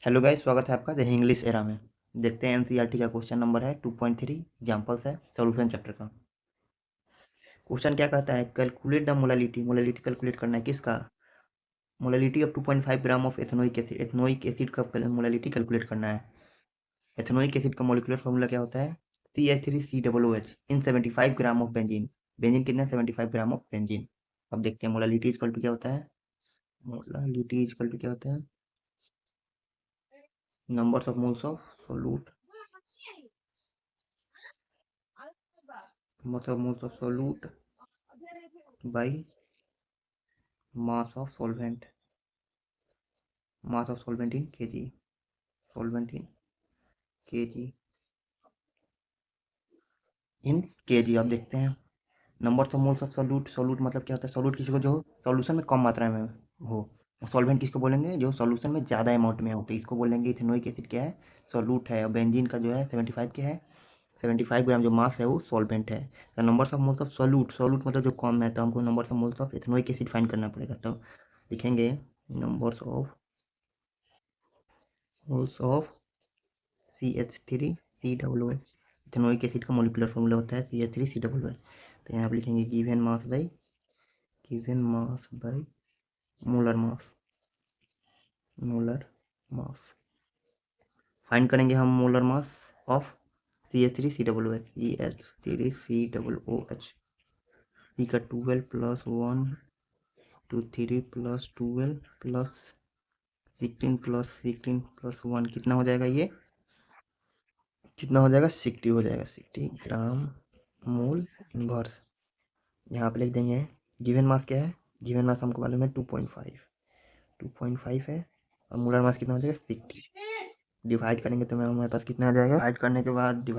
Hello guys, स्वागत है आपका द इंग्लिश एरा में। देखते हैं एनसीईआरटी का क्वेश्चन नंबर है 2.3 एग्जांपल्स है सॉल्यूशन चैप्टर का। क्वेश्चन क्या कहता है, calculate the molality. Molality calculate करना है किसका? Molality of 2.5 gram of ethanoic acid. Ethanoic acid का मोलालिटी कैलकुलेट करना है। एथेनोइक एसिड का मोलिकुलर फॉर्मूला क्या होता है? CH3COOH in 75 gram of benzene. Benzene कितना? 75 ग्राम ऑफ बेंजीन। अब देखते हैं मोलालिटी इक्वल टू क्या होता है। मोलालिटी इक्वल टू क्या होता है? Numbers of moles of सोलूट, numbers of moles of सोलूट by mass of solvent, mass of solvent in kg, solvent in kg in kg। अब देखते हैं नंबर ऑफ मोल्स ऑफ सोलूट। सोलूट मतलब क्या होता है? सोलूट किसी को जो सॉल्यूशन में कम मात्रा में हो। सॉल्वेंट किसको बोलेंगे? जो सॉल्यूशन में ज़्यादा अमाउंट में हो, तो इसको बोलेंगे इथेनोइक एसिड क्या है? सोलूट है। और बेंजीन का जो है 75 क्या है? 75 ग्राम जो मास है वो सॉल्वेंट है। तो नंबर ऑफ मोल्स ऑफ सोलूट, सोलूट मतलब जो कम है, तो हमको number of moles of ethanoic acid find करना पड़ेगा। तो लिखेंगे numbers of moles of CH3COOH। Ethanoic acid का मोलिकुलर फॉर्मूला होता है CH3COOH। तो यहाँ पर लिखेंगे given mass by molar mass. Molar mass find करेंगे हम molar mass of CH3COOH। CH3COOH का 12 plus 1 2 3 plus 12 plus 16 plus 16 plus 1 कितना हो जाएगा? ये कितना हो जाएगा? 60 हो जाएगा। 60 ग्राम मोल इनवर्स। यहाँ पे लिख देंगे गिवन मास क्या है। गिवन मास हमको मालूम है 2.5 है। और मोलर मास कितना हो जाएगा? 60। डिवाइड करेंगे तो हमारे पास कितना आ जाएगा? डिवाइड करने के बाद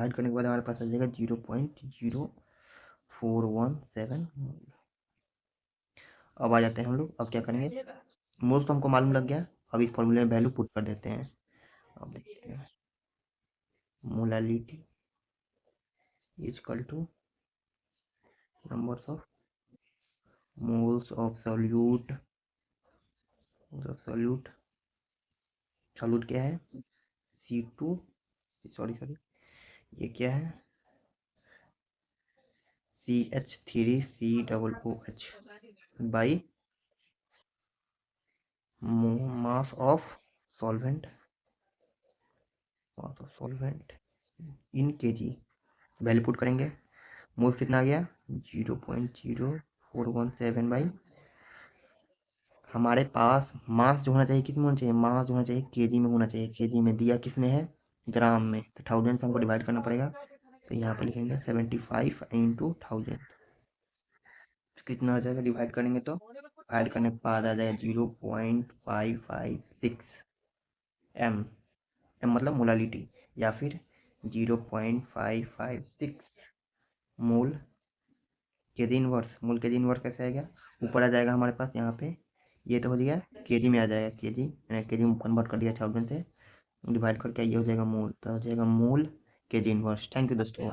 हमारे पास आ जाएगा 0.0417 मोल। अब आ जाते हैं हम लोग। अब क्या करेंगे? मोल तो हमको मालूम लग गया। अब इस फॉर्मूले में वैल्यू पुट कर देते हैं। अब देखते हैं molality equal two numbers of moles of solute. Solute solute क्या है? C2, सॉरी ये क्या है? CH3COOH by mass of solvent, mass of solvent in kg। Value put करेंगे। मोल्स कितना आ गया? 0.0417 बाई हमारे पास मास जो होना चाहिए किस में होना चाहिए? मास जो होना चाहिए केजी में होना चाहिए। केजी में दिया किस में है? ग्राम में। तो 1000 से हमको डिवाइड करना पड़ेगा। तो यहाँ पर लिखेंगे 75 इंटू 1000। कितना आ जाएगा डिवाइड करेंगे तो? डिवाइड करने के बाद आ जाएगा 0.556 एम। एम मतलब मोलालिटी, या फिर 0.556 मोल केजी इनवर्स। मोल केजी इनवर्स कैसे आएगा? ऊपर आ जाएगा हमारे पास यहाँ पे, ये तो हो गया केजी में आ जाएगा। केजी मैंने केजी में कन्वर्ट कर दिया 1000 से, डिवाइड करके ये हो जाएगा मोल। तो हो जाएगा मोल केजी इनवर्स। थैंक यू दोस्तों।